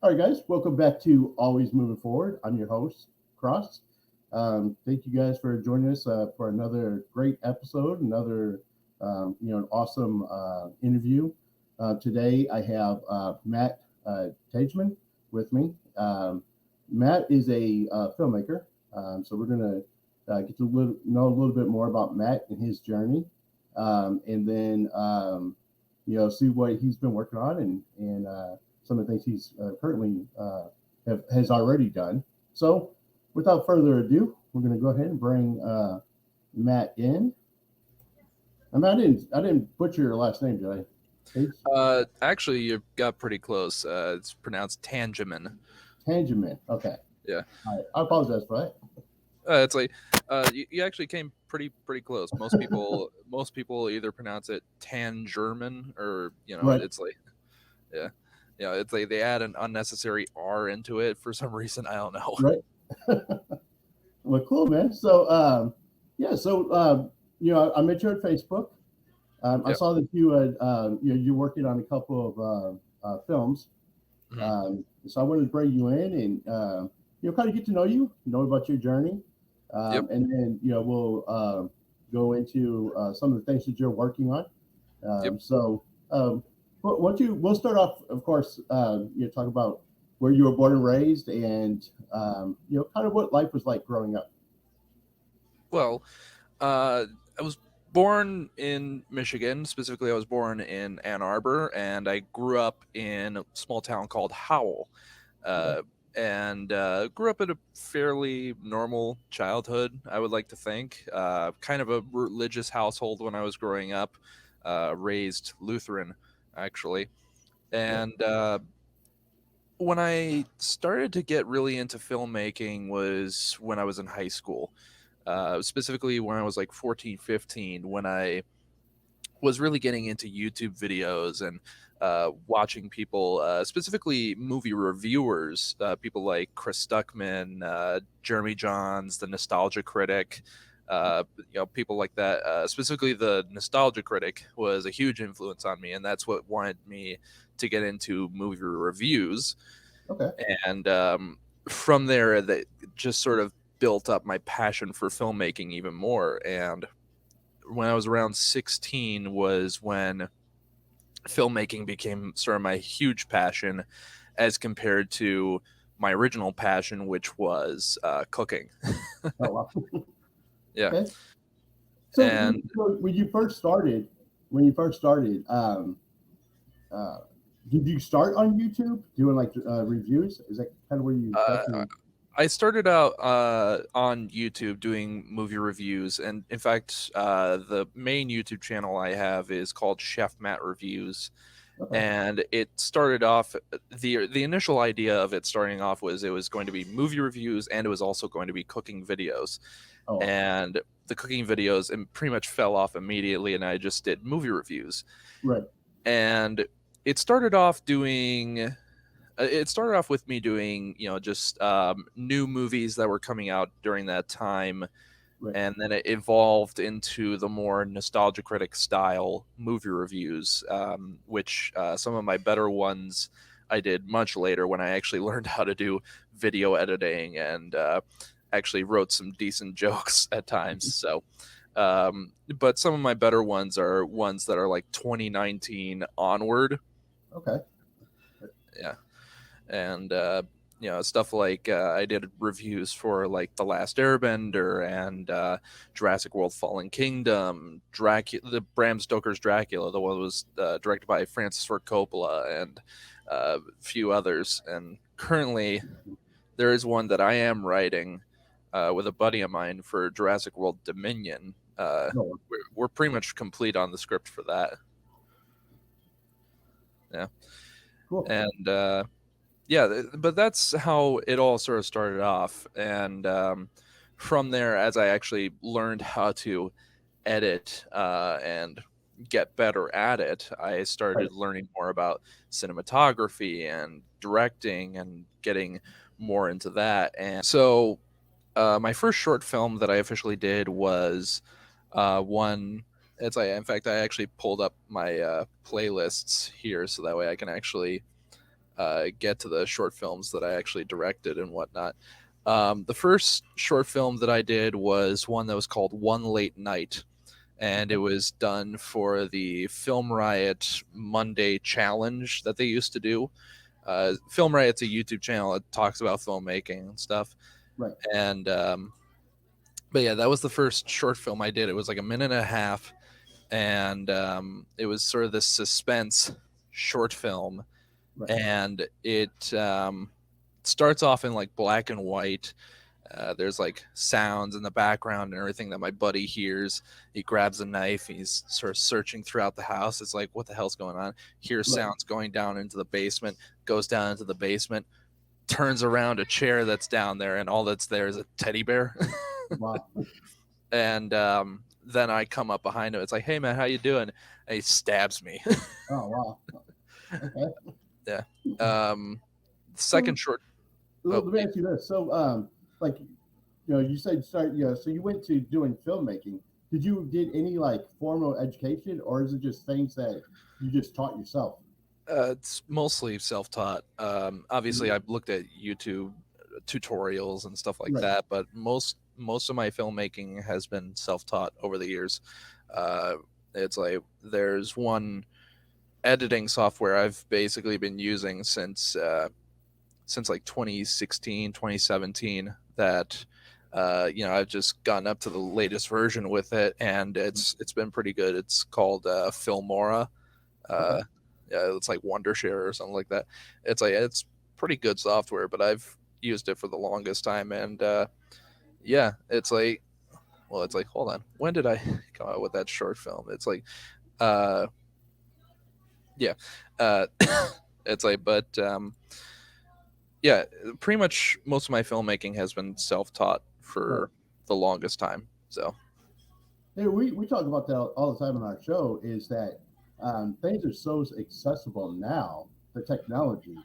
All right, guys, welcome back to Always Moving Forward. I'm your host, Cross. Thank you guys for joining us for another great episode, another an awesome interview. Today, I have Matt Tangeman with me. Matt is a filmmaker, so we're going to get to know a little bit more about Matt and his journey, and then see what he's been working on and some of the things he's currently has already done. So, without further ado, we're going to go ahead and bring Matt in. I mean, I didn't butcher your last name, did I? Actually, you got pretty close. It's pronounced Tangeman. Tangeman. Okay. Yeah. All right. I apologize for that. It's like you actually came pretty close. Most people either pronounce it Tangerman or Right. it's like yeah, it's like they add an unnecessary R into it for some reason. I don't know. Right. Well, cool, man. So, yeah. So, I met you on Facebook. I Yep. saw that you had, you're working on a couple of films. Mhm. So I wanted to bring you in and kind of get to know you, know about your journey, Yep. and then we'll go into some of the things that you're working on. Yep. So, but we'll start off, of course, talk about where you were born and raised, and kind of what life was like growing up. Well, I was born in Michigan. Specifically, I was born in Ann Arbor, and I grew up in a small town called Howell. Okay. Uh, and grew up in a fairly normal childhood, I would like to think. Kind of a religious household when I was growing up, raised Lutheran, actually. Yeah. And when I started to get really into filmmaking was when I was in high school, specifically when I was like 14, 15, when I was really getting into YouTube videos and watching people, specifically movie reviewers, people like Chris Stuckman, Jeremy Johns, the Nostalgia Critic, people like that. Specifically, the Nostalgia Critic was a huge influence on me, and that's what wanted me to get into movie reviews. Okay. And from there, that just sort of built up my passion for filmmaking even more. And when I was around 16 was when filmmaking became sort of my huge passion as compared to my original passion, which was cooking. Oh wow. Yeah. Okay. So, And when you first started, uh, did you start on YouTube doing like reviews? Is that kind of where you got uh, your? I started out on YouTube doing movie reviews. And in fact, the main YouTube channel I have is called Chef Matt Reviews. Okay. And it started off, the initial idea of it starting off was it was going to be movie reviews, and it was also going to be cooking videos. Oh, And the cooking videos and pretty much fell off immediately, and I just did movie reviews. right. And it started off doing it started off with me doing just new movies that were coming out during that time, Right. and then it evolved into the more nostalgia critic style movie reviews, which some of my better ones I did much later when I actually learned how to do video editing and actually wrote some decent jokes at times. So, but some of my better ones are ones that are like 2019 onward. Okay. Yeah. And stuff like I did reviews for like The Last Airbender and Jurassic World: Fallen Kingdom, Dracula, the Bram Stoker's Dracula, the one that was directed by Francis Ford Coppola, and a few others. And currently, there is one that I am writing with a buddy of mine for Jurassic World Dominion. Oh, We're pretty much complete on the script for that. Yeah, cool. and yeah, but that's how it all sort of started off. And from there, as I actually learned how to edit and get better at it, I Right. started learning more about cinematography and directing and getting more into that. And so my first short film that I officially did was one. It's like, in fact, I actually pulled up my playlists here so that way I can actually get to the short films that I actually directed and whatnot. The first short film that I did was one that was called One Late Night, and it was done for the Film Riot Monday Challenge that they used to do. Film Riot's a YouTube channel that talks about filmmaking and stuff. Right. And but yeah, that was the first short film I did. It was like a minute and a half, and it was sort of this suspense short film, Right. and it starts off in like black and white. There's like sounds in the background and everything that my buddy hears. He grabs a knife. He's sort of searching throughout the house. It's like, what the hell's going on? Hears Right. sounds going down into the basement, goes down into the basement, turns around a chair that's down there, and all that's there is a teddy bear. Wow. And then I come up behind him. It's like, hey, man, how you doing? And he stabs me. Oh, wow. Okay. Yeah. So Second short. let Oh, me ask you this. So, like, you said start, so you went to doing filmmaking. Did you did any like formal education, or is it just things that you just taught yourself? it's mostly self-taught. Obviously, I've looked at YouTube tutorials and stuff like Right. that, but most of my filmmaking has been self-taught over the years. Uh, it's like there's one editing software I've basically been using since like 2016, 2017 that I've just gotten up to the latest version with it, and it's been pretty good. It's called Filmora. Okay. Yeah, it's like Wondershare or something like that. It's pretty good software, but I've used it for the longest time, and yeah, it's like, hold on, when did I come out with that short film? It's like uh yeah, uh it's like, but yeah, pretty much most of my filmmaking has been self-taught Right. for the longest time. So Hey, we talk about that all the time on our show. Is that things are so accessible now, the technology.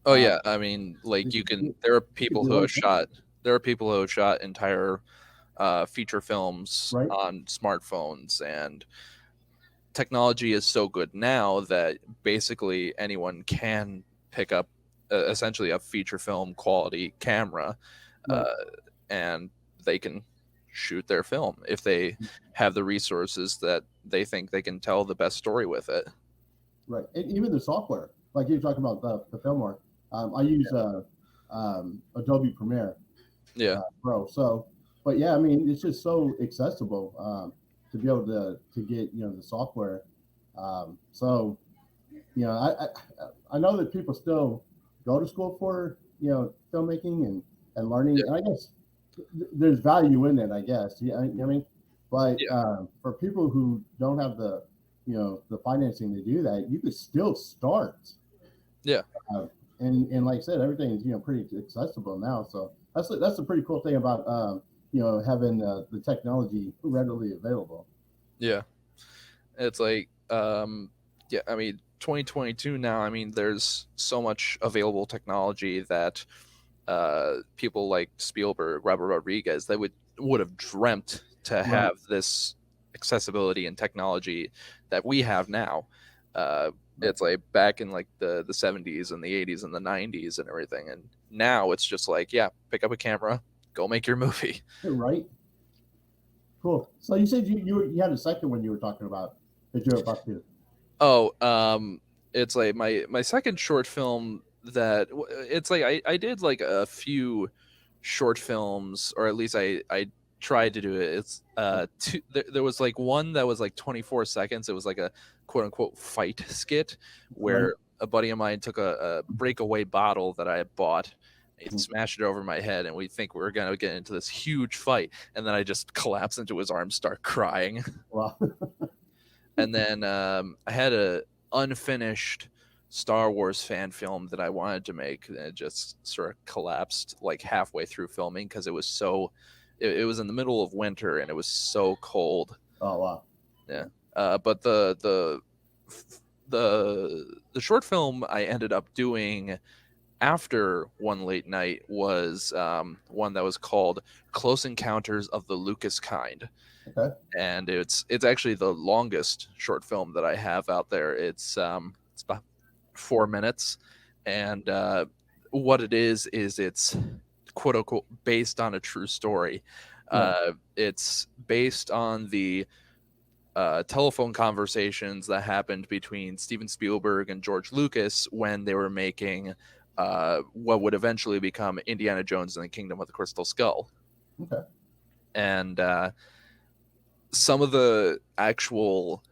oh Uh, yeah, I mean, like you you could can do, there are you could people do who have anything, shot entire feature films right? on smartphones, and technology is so good now that basically anyone can pick up essentially a feature film quality camera, uh, Right. and they can shoot their film if they have the resources that they think they can tell the best story with it. Right. And even the software, like you're talking about the Filmora. I use Adobe Premiere Yeah, Pro. So, but yeah, I mean, it's just so accessible to be able to get the software. So I know that people still go to school for filmmaking and learning, yeah, and I guess there's value in it. I guess I mean, but yeah, for people who don't have the financing to do that, you could still start. yeah, Uh, and like I said, everything is pretty accessible now. So that's a pretty cool thing about having the technology readily available. yeah. It's like, yeah, I mean, 2022 now. I mean, there's so much available technology that people like Spielberg, Robert Rodriguez, they would have dreamt to Right. have this accessibility and technology that we have now. Uh, Right. it's like back in like the 70s and the 80s and the 90s and everything, and now it's just like, yeah, pick up a camera, go make your movie. Right. Cool. So you said you had a second one you were talking about that you're about to. Oh, it's like my second short film that it's like I did like a few short films, or at least I tried to do it. It's there was like one that was like 24 seconds. It was like a quote unquote fight skit Right. where a buddy of mine took a breakaway bottle that I had bought. He smashed it over my head, and we think we are gonna get into this huge fight, and then I just collapse into his arms, start crying. Wow. And then I had a unfinished Star Wars fan film that I wanted to make, and it just sort of collapsed like halfway through filming because it was so. It was in the middle of winter and it was so cold. Oh wow. Yeah, but the short film I ended up doing after One Late Night was one that was called Close Encounters of the Lucas Kind, Okay. and it's actually the longest short film that I have out there. It's about 4 minutes, and what it is it's quote unquote based on a true story. Right. It's based on the telephone conversations that happened between Steven Spielberg and George Lucas when they were making what would eventually become Indiana Jones and the Kingdom of the Crystal Skull. Okay. And some of the actual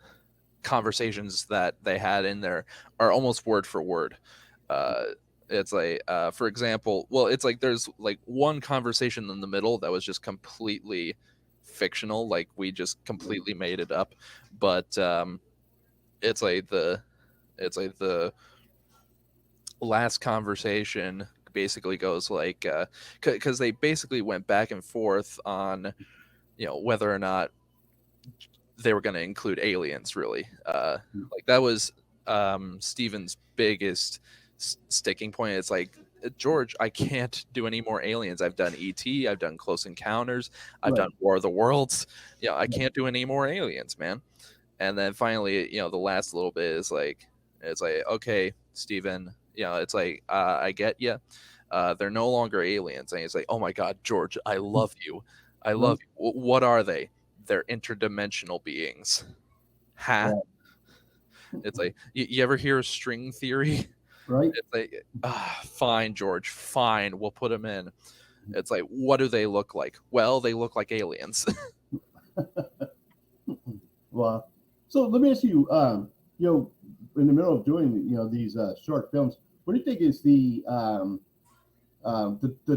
conversations that they had in there are almost word for word. Uh, it's like, for example, well, it's like there's like one conversation in the middle that was just completely fictional, like we just completely made it up. But it's like the last conversation basically goes like, because they basically went back and forth on whether or not they were going to include aliens really. Like that was Steven's biggest sticking point. It's like, George, I can't do any more aliens. I've done ET, I've done Close Encounters, I've Right. done War of the Worlds. I Right. can't do any more aliens, man. And then finally, the last little bit is like, it's like, okay, Steven, it's like, I get you. They're no longer aliens. And he's like, oh my God, George, I love you. I Right. love you. What are they? They're interdimensional beings. Ha. Right. It's like, you ever hear of string theory? Right. It's like, fine, George, fine, we'll put them in. It's like, what do they look like? Well, they look like aliens. Well, so let me ask you, in the middle of doing, these short films, what do you think is the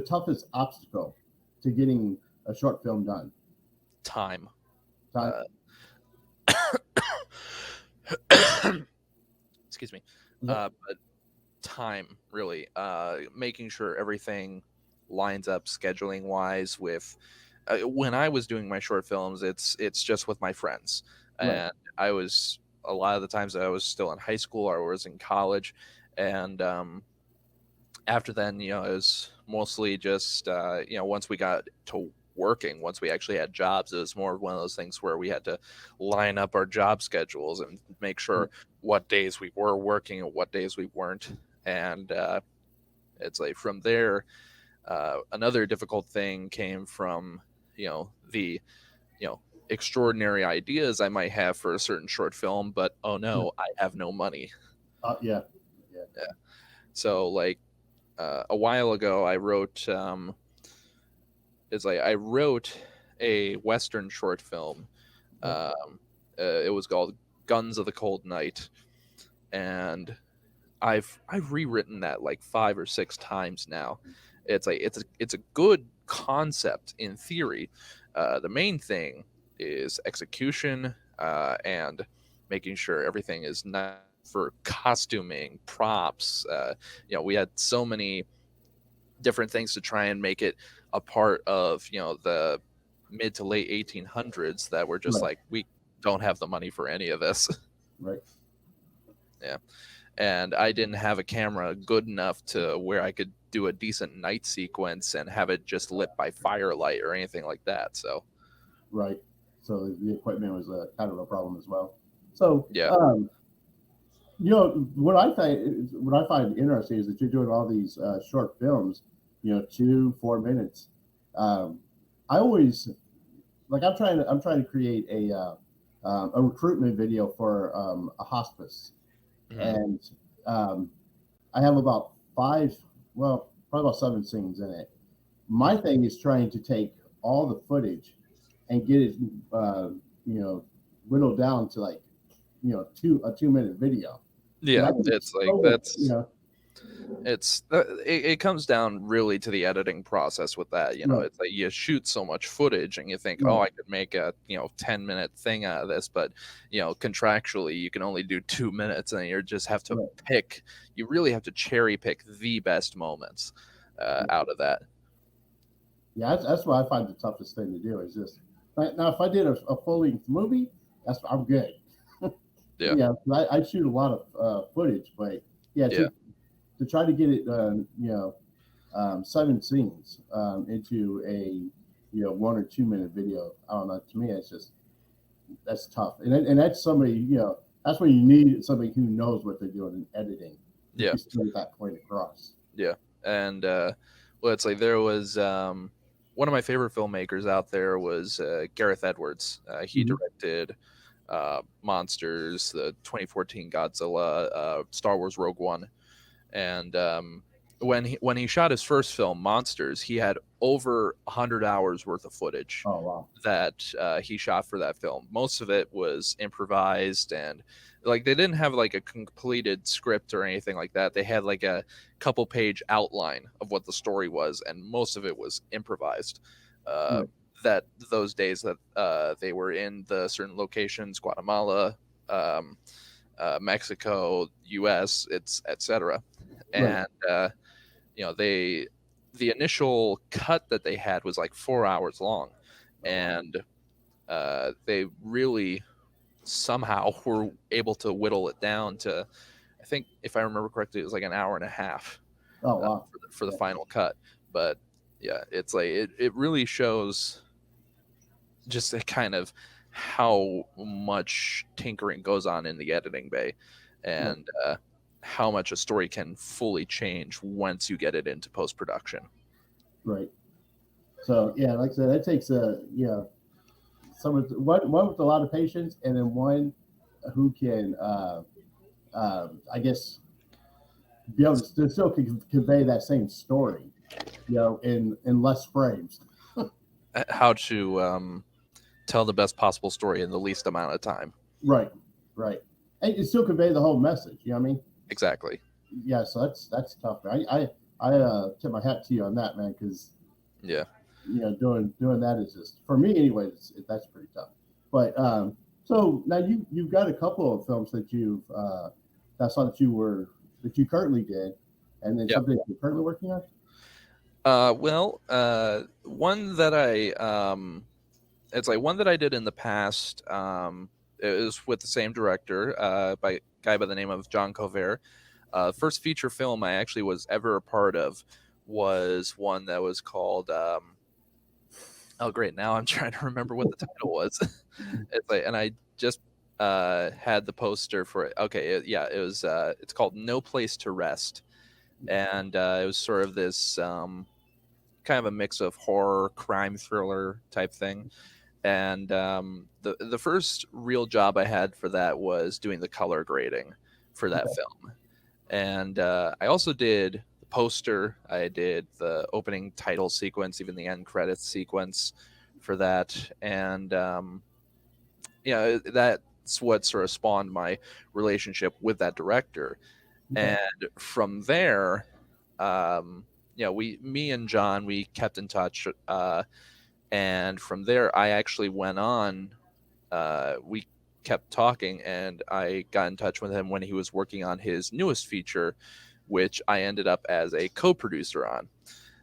toughest obstacle to getting a short film done? Time. Time. Uh, excuse me. Okay. But time, really. Making sure everything lines up scheduling wise with. When I was doing my short films, it's just with my friends, Right. and I was a lot of the times I was still in high school or I was in college, and after then, it was mostly just once we got to working, once we actually had jobs, it was more of one of those things where we had to line up our job schedules and make sure what days we were working and what days we weren't. And it's like from there, another difficult thing came from the extraordinary ideas I might have for a certain short film, but oh Yeah. no, I have no money. Yeah. Yeah. Yeah. So like a while ago, I wrote a Western short film. Okay. It was called Guns of the Cold Night, and I've rewritten that like 5 or 6 times now. It's like it's a good concept in theory. The main thing is execution and making sure everything is not for costuming, props. We had so many different things to try and make it a part of the mid to late 1800s that were just Right. like, we don't have the money for any of this. Right. Yeah. And I didn't have a camera good enough to where I could do a decent night sequence and have it just lit by firelight or anything like that. So Right. So the equipment was kind of a problem as well. So, yeah. what I find interesting is that you're doing all these short films, 2 4 minutes. Um, I always like I'm trying to create a recruitment video for a hospice, Mhm. and um, I have about five, well, probably about 7 scenes in it. My thing is trying to take all the footage and get it, uh, you know, whittled down to like, 2 minute video. And Yeah, I think it's like so much, that's it comes down really to the editing process with that. right, It's like you shoot so much footage and you think, oh, right, I could make a 10-minute thing out of this, but contractually you can only do 2 minutes, and you just have to right. pick. You really have to cherry pick the best moments out of that. Yeah, that's what I find the toughest thing to do is just now. If I did a full length movie, I'm good. Yeah, Yeah, 'cause I shoot a lot of footage, but yeah, yeah, to try to get it, 7 scenes into a 1 or 2 minute video. I don't know. To me, it's just that's tough, and that's somebody that's when you need somebody who knows what they're doing in editing. you Yeah. can still get that point across. Yeah. And well, it's like there was one of my favorite filmmakers out there was Gareth Edwards. He Mhm. directed Monsters, the 2014 Godzilla, Star Wars Rogue One, and when he shot his first film, Monsters, he had over 100 hours worth of footage Oh wow. that he shot for that film. Most of it was improvised, and like they didn't have like a completed script or anything like that. They had like a couple page outline of what the story was, and most of it was improvised. Uh, Right. that those days that they were in the certain locations, Guatemala, um, Mexico, U.S., it's etc. Right. And the initial cut that they had was like 4 hours long, Oh wow. and they really somehow were able to whittle it down to, I think if I remember correctly, it was like an hour and a half Oh wow. for the Yeah. final cut. But yeah, it's like it really shows just a kind of how much tinkering goes on in the editing bay, Right. and how much a story can fully change once you get it into post production. Right. So yeah, like I said, that takes someone one with a lot of patience, and then one who can I guess be able to still convey that same story, in less frames. How to tell the best possible story in the least amount of time. Right. Right. And you still convey the whole message. You know what I mean? Exactly. Yeah. So that's tough. I tip my hat to you on that, man, because Yeah. doing that is just for me anyway. That's pretty tough. But so now you've got a couple of films that that's all that you currently did, and then Yeah. something that you're currently working on. One that it's like one that I did in the past. It was with the same director, by a guy by the name of John Cover. First feature film I actually was ever a part of was one that was called. Oh, great! Now I'm trying to remember what the title was. It's like, and I just had the poster for it. Okay, yeah, it was. It's called No Place to Rest, and it was sort of this kind of a mix of horror, crime thriller type thing. And the first real job I had for that was doing the color grading for that Okay. film, and I also did the poster. I did the opening title sequence, even the end credits sequence for that, and yeah, that's what sort of spawned my relationship with that director. Okay. And from there, me and John, we kept in touch, and from there, I actually went on. We kept talking, and I got in touch with him when he was working on his newest feature, which I ended up as a co-producer on.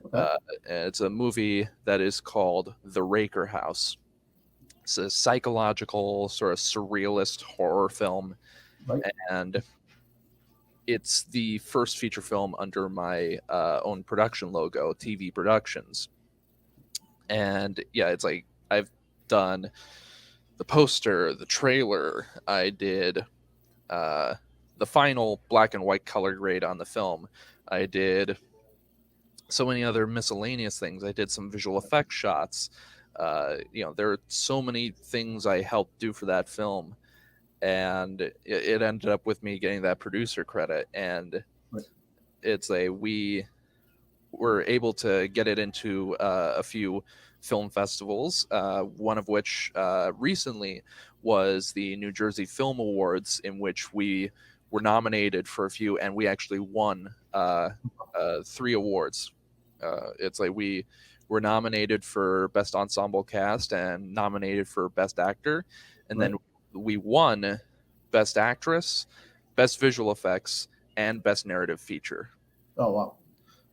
Okay. Uh, and it's a movie that is called The Raker House. It's a psychological, sort of surrealist horror film, Right. and it's the first feature film under my own production logo, TV Productions. And yeah, it's like I've done the poster, the trailer. I did uh, the final black and white color grade on the film. I did so many other miscellaneous things. I did some visual effects shots. There are so many things I helped do for that film, and it ended up with me getting that producer credit. And Right. it's a we were able to get it into a few film festivals, one of which recently was the New Jersey Film Awards, in which we were nominated for a few, and we actually won 3 awards. It's like we were nominated for Best Ensemble Cast and nominated for Best Actor, and Right. then we won Best Actress, Best Visual Effects, and Best Narrative Feature. Oh wow.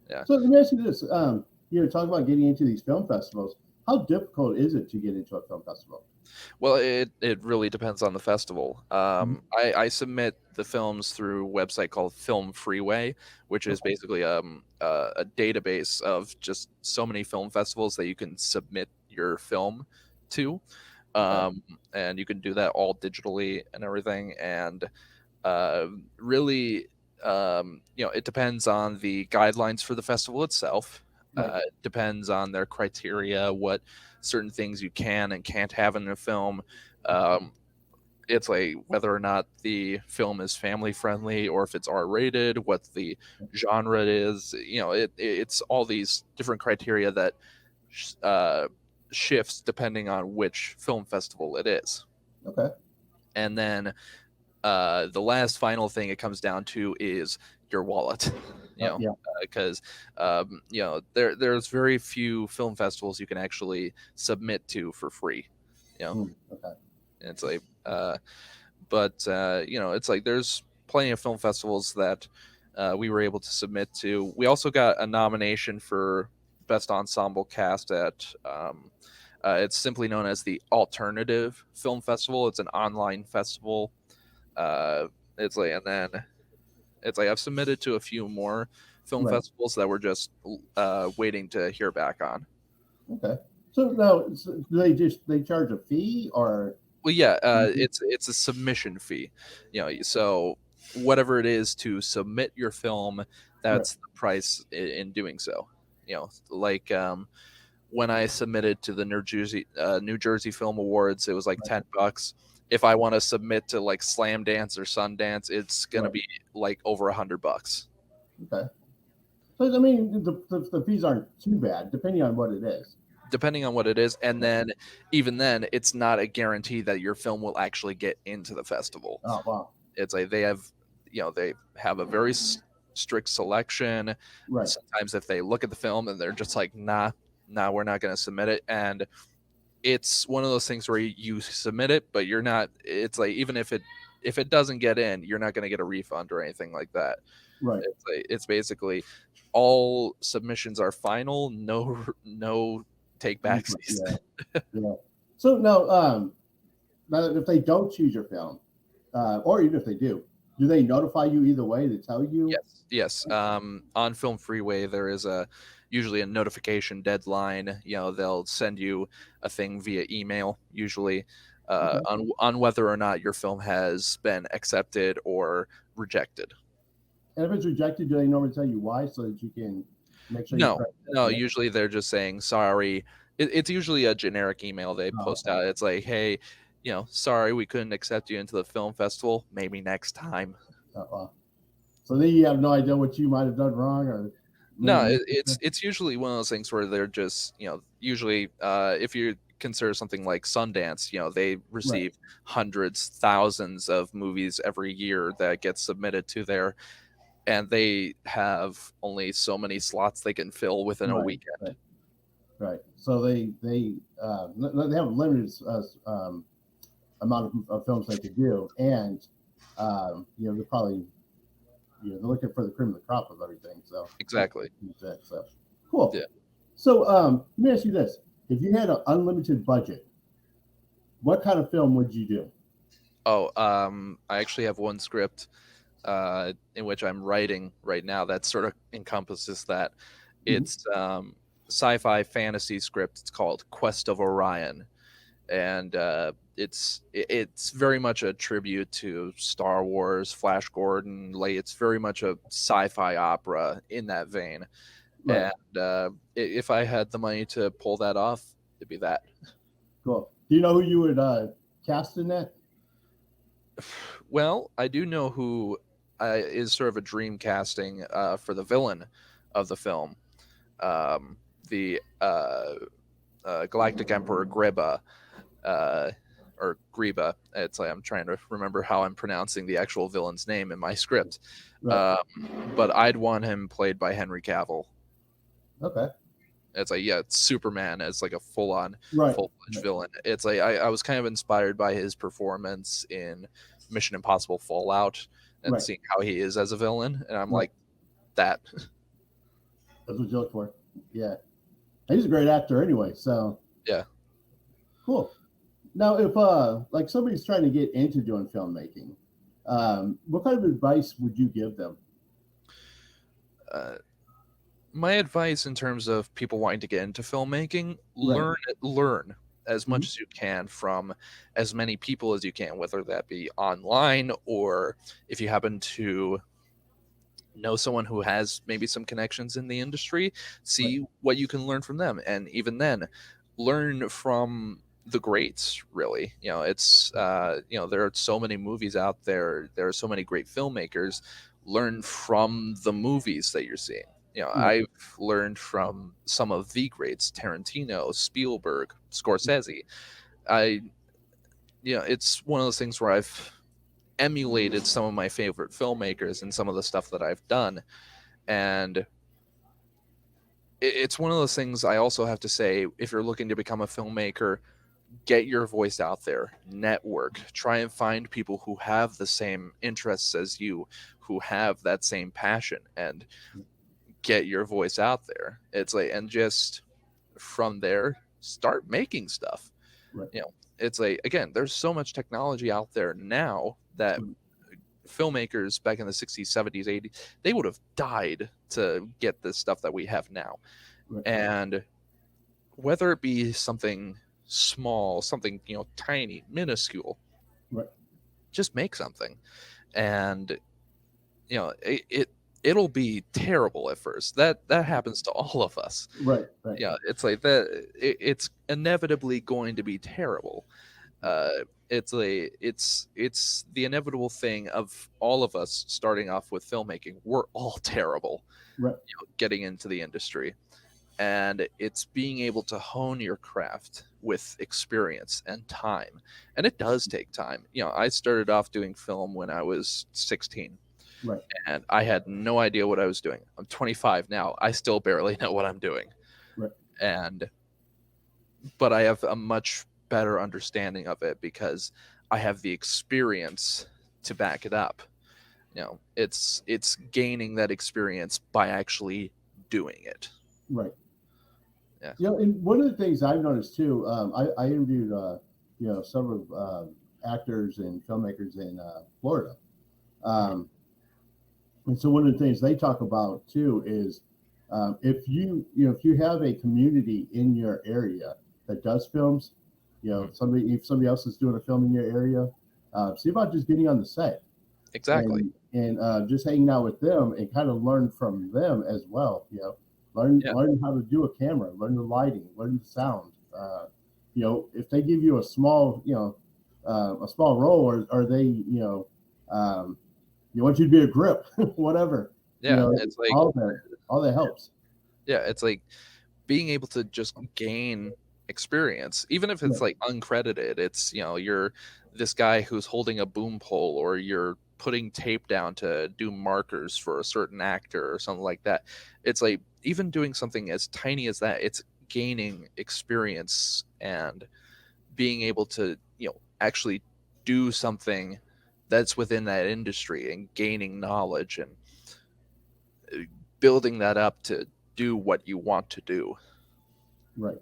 Yeah. So let me ask you this: talking about getting into these film festivals. How difficult is it to get into a film festival? Well, it really depends on the festival. Mhm. I submit the films through a website called Film Freeway, which is Okay. basically a database of just so many film festivals that you can submit your film to, Okay. and you can do that all digitally and everything. And really, it depends on the guidelines for the festival itself. Right. It depends on their criteria, what certain things you can and can't have in a film. Um, it's like whether or not the film is family friendly or if it's R rated, what the genre is. It's all these different criteria that uh, shifts depending on which film festival it is. Okay. And then the last final thing it comes down to is your wallet. Yeah. Because there's very few film festivals you can actually submit to for free. Okay. And it's like it's like there's plenty of film festivals that we were able to submit to. We also got a nomination for best ensemble cast at it's simply known as the Alternative Film Festival. It's an online festival. It's like, and then it's like I've submitted to a few more film Right. festivals that we're just waiting to hear back on. Okay. So now, do they charge a fee or? Well, yeah, it's a submission fee, so whatever it is to submit your film, Right. that's the price in doing so. Like when I submitted to the New Jersey Film Awards, it was like Right. $10. If I want to submit to like Slam Dance or Sundance, it's gonna Right. be like over $100. Okay. So I mean, the fees aren't too bad, depending on what it is. Depending on what it is, and Right. then even then, it's not a guarantee that your film will actually get into the festival. Oh wow. It's like they have a very strict selection. Right. Sometimes if they look at the film and they're just like, nah, we're not going to submit it, and it's one of those things where you submit it, but you're not. It's like even if it doesn't get in, you're not going to get a refund or anything like that. Right. It's basically all submissions are final, no take backsies. Yeah. Yeah. So now if they don't choose your film, or even if they do they notify you either way to tell you? Yes. On Film Freeway, there is usually a notification deadline. They'll send you a thing via email, usually, Okay. on whether or not your film has been accepted or rejected. And if it's rejected, do they normally tell you why so that you can make sure you No, correct no. that? Usually, they're just saying sorry. It's usually a generic email they Oh, post okay. out. It's like, hey, sorry, we couldn't accept you into the film festival. Maybe next time. So then you have no idea what you might have done wrong or No, maybe. it's usually one of those things where they're just usually if you consider something like Sundance, they Right. receive hundreds, thousands of movies every year that get submitted to there, and they have only so many slots they can fill within a Right. weekend. Right. So they have a limited amount of films they could do, and they're probably they're looking for the cream of the crop of everything. So Exactly. so cool. Yeah. So let me ask you this: if you had an unlimited budget, what kind of film would you do? Oh, I actually have one script in which I'm writing right now that sort of encompasses that. Mhm. It's sci-fi fantasy script. It's called Quest of Orion, and it's very much a tribute to Star Wars, Flash Gordon. Like it's very much a sci-fi opera in that vein. Right. And if I had the money to pull that off, it'd be that. Cool. Do you know who you would cast in that? Well, I do know who is sort of a dream casting for the villain of the film, the Galactic Emperor Greba, or Greba. It's like I'm trying to remember how I'm pronouncing the actual villain's name in my script. Right. But I'd want him played by Henry Cavill. Okay. It's like, yeah, it's Superman as like a full-fledged Right. villain. It's like I was kind of inspired by his performance in Mission Impossible Fallout and Right. seeing how he is as a villain, and I'm Right. like, that. That's what you look for. Yeah. And he's a great actor anyway. So Yeah. cool. Now, if like somebody's trying to get into doing filmmaking, what kind of advice would you give them? My advice in terms of people wanting to get into filmmaking, Right. learn as Mhm. much as you can from as many people as you can, whether that be online or if you happen to know someone who has maybe some connections in the industry, Right. see what you can learn from them, and even then learn from the greats. Really, it's there are so many movies out there, there are so many great filmmakers. Learn from the movies that you're seeing. Right. I've learned from some of the greats: Tarantino, Spielberg, Scorsese. I It's one of those things where I've emulated some of my favorite filmmakers and some of the stuff that I've done. And it's one of those things. I also have to say, if you're looking to become a filmmaker, get your voice out there, network, try and find people who have the same interests as you, who have that same passion, and get your voice out there. It's like, and just from there, start making stuff. Right. It's like, again, there's so much technology out there now that Right. filmmakers back in the 60s, 70s, 80s, they would have died to get this stuff that we have now. Right. And whether it be something small, something, tiny, minuscule, Right. just make something. And it'll be terrible at first. That happens to all of us. Right. Right. It's like that. It's inevitably going to be terrible. It's it's the inevitable thing of all of us starting off with filmmaking. We're all terrible Right. getting into the industry, and it's being able to hone your craft with experience and time. And it does take time. I started off doing film when I was 16, Right. and I had no idea what I was doing. I'm 25 now. I still barely know what I'm doing. Right. And but I have a much better understanding of it because I have the experience to back it up. It's gaining that experience by actually doing it. Right. Yeah. And one of the things I've noticed too, I interviewed, several actors and filmmakers in Florida. Um, and so one of the things they talk about too is if you have a community in your area that does films, if somebody else is doing a film in your area, see about just getting on the set Exactly. and just hanging out with them and kind of learn from them as well. Yeah. Learn how to do a camera, learn the lighting, learn the sound. If they give you a small role, or they you want you to be a grip, whatever. Yeah. It's like, All that helps. yeah, it's like being able to just gain experience, even if Yeah. it's like uncredited. It's, you're this guy who's holding a boom pole, or you're putting tape down to do markers for a certain actor or something like that. It's like, even doing something as tiny as that, it's gaining experience and being able to, actually do something that's within that industry and gaining knowledge and building that up to do what you want to do. Right.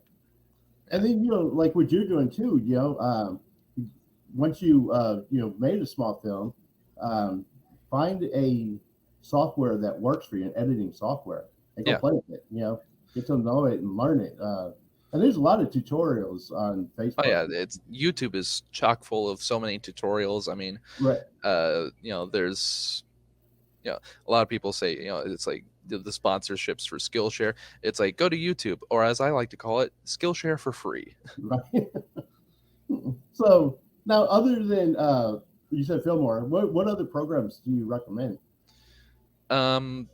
Yeah. And then like what you're doing too. Once you made a small film, um, find a software that works for you, an editing software, and go Yeah. play with it. Get to know it and learn it. And there's a lot of tutorials on Oh Facebook. yeah, it's YouTube is chock full of so many tutorials. I mean, Right. there's a lot of people say, it's like the sponsorships for Skillshare. It's like, go to YouTube, or as I like to call it, Skillshare for free. Right. So now, other than you said Fillmore, what other programs do you recommend? Um,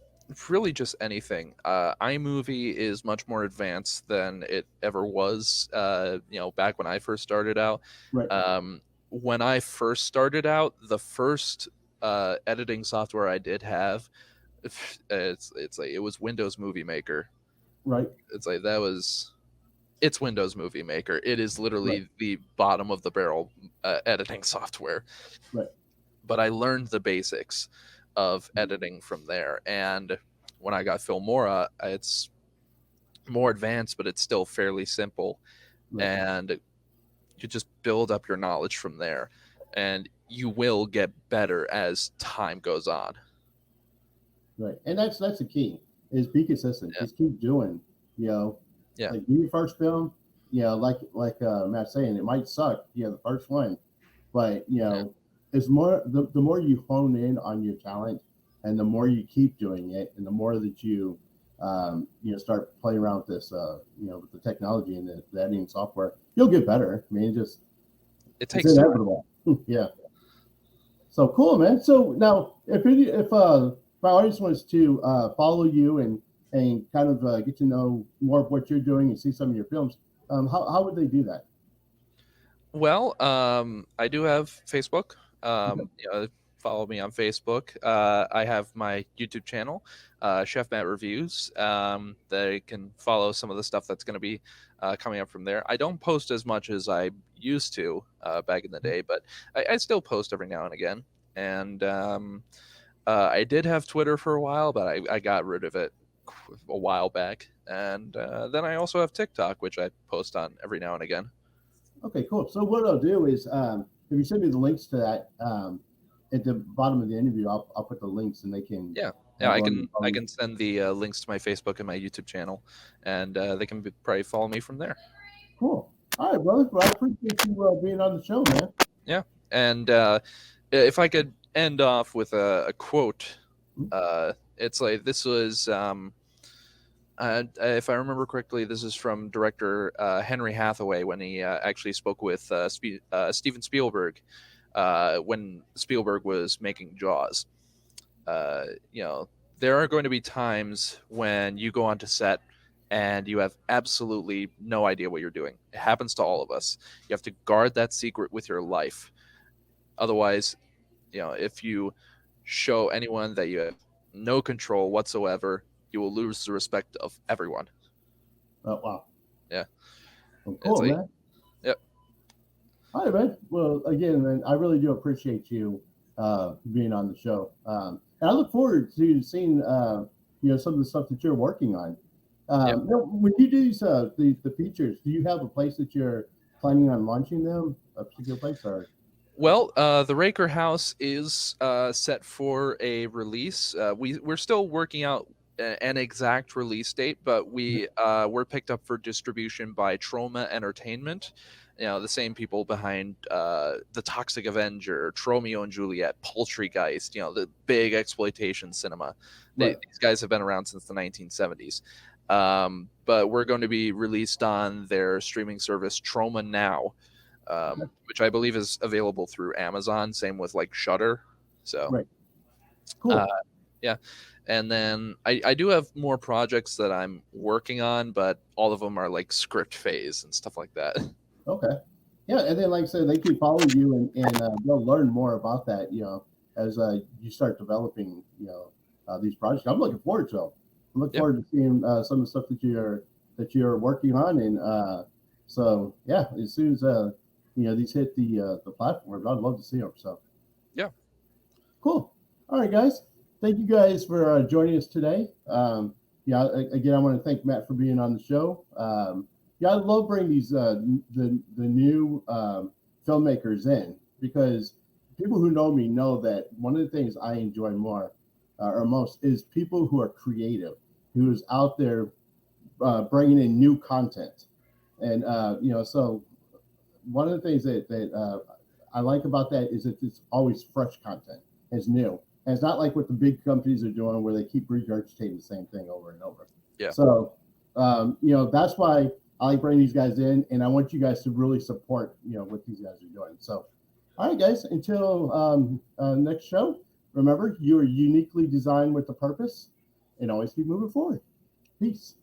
Really just anything. iMovie is much more advanced than it ever was. Back when I first started out. Right. When I first started out, the first editing software I did have, it's like, it was Windows Movie Maker. Right. It's like, it's Windows Movie Maker. It is Right. literally the bottom of the barrel editing software. Right. But I learned the basics of editing from there. And when I got Filmora, it's more advanced, but it's still fairly simple. Right. And you just build up your knowledge from there. And you will get better as time goes on. Right. And that's the key, is be consistent. Yeah. Just keep doing. Yeah. Like do your first film. Like Matt's saying, it might suck. The first one, but Yeah. it's more the more you hone in on your talent and the more you keep doing it, and the more that start playing around with this, with the technology and the editing software, you'll get better. I mean, It it's takes time. inevitable. Yeah. So cool, man. So now, if my audience wants to follow you and kind of get to know more of what you're doing and see some of your films, how would they do that? Well, I do have Facebook. Follow me on Facebook. I have my YouTube channel, Chef Matt Reviews. They can follow some of the stuff that's going to be coming up from there. I don't post as much as I used to back in the day, but I still post every now and again. And I did have Twitter for a while, but I got rid of it a while back. And then I also have TikTok, which I post on every now and again. Okay, cool. So what I'll do is, if you send me the links to that at the bottom of the interview, I'll put the links and they can Yeah, I go on can your phone. I can send the links to my Facebook and my YouTube channel, and they can probably follow me from there. Cool. All right, brother. Well, I appreciate you being on the show, man. Yeah, and if I could end off with a quote, it's like this was, if I remember correctly, this is from director Henry Hathaway when he actually spoke with Steven Spielberg when Spielberg was making Jaws. You know, there are going to be times when you go onto set and you have absolutely no idea what you're doing. It happens to all of us. You have to guard that secret with your life. Otherwise, if you show anyone that you have no control whatsoever, you will lose the respect of everyone. Oh, wow. Yeah. Well, cool, like, man. Yep. All right, man. Well, again, man, I really do appreciate you being on the show. And I look forward to seeing, some of the stuff that you're working on. Yep. When you do these, the features, do you have a place that you're planning on launching them? A particular place, or? Well, the Raker House is set for a release. We're still working out an exact release date, but we're picked up for distribution by Troma Entertainment. The same people behind The Toxic Avenger, Tromeo and Juliet, Poultrygeist. The big exploitation cinema. Right. These guys have been around since the 1970s. But we're going to be released on their streaming service Troma Now. Which I believe is available through Amazon. Same with like Shudder. So, right. Cool. Yeah. And then I do have more projects that I'm working on, but all of them are like script phase and stuff like that. Okay. Yeah, and then like I said, they can follow you and they'll learn more about that, as you start developing, these projects. I'm looking forward to them. I'm looking forward to seeing some of the stuff that you're working on, and so yeah, as soon as these hit the platforms, I'd love to see them. So yeah, cool. All right, guys. Thank you guys for joining us today. Again, I want to thank Matt for being on the show. I love bringing these the new filmmakers in, because people who know me know that one of the things I enjoy more or most is people who are creative, who's out there bringing in new content, and so one of the things that I like about that is that it's always fresh content, it's new, and it's not like what the big companies are doing where they keep regurgitating the same thing over and over. Yeah. So that's why I like bringing these guys in, and I want you guys to really support, what these guys are doing. So, all right, guys, until next show, remember, you are uniquely designed with a purpose, and always keep moving forward. Peace.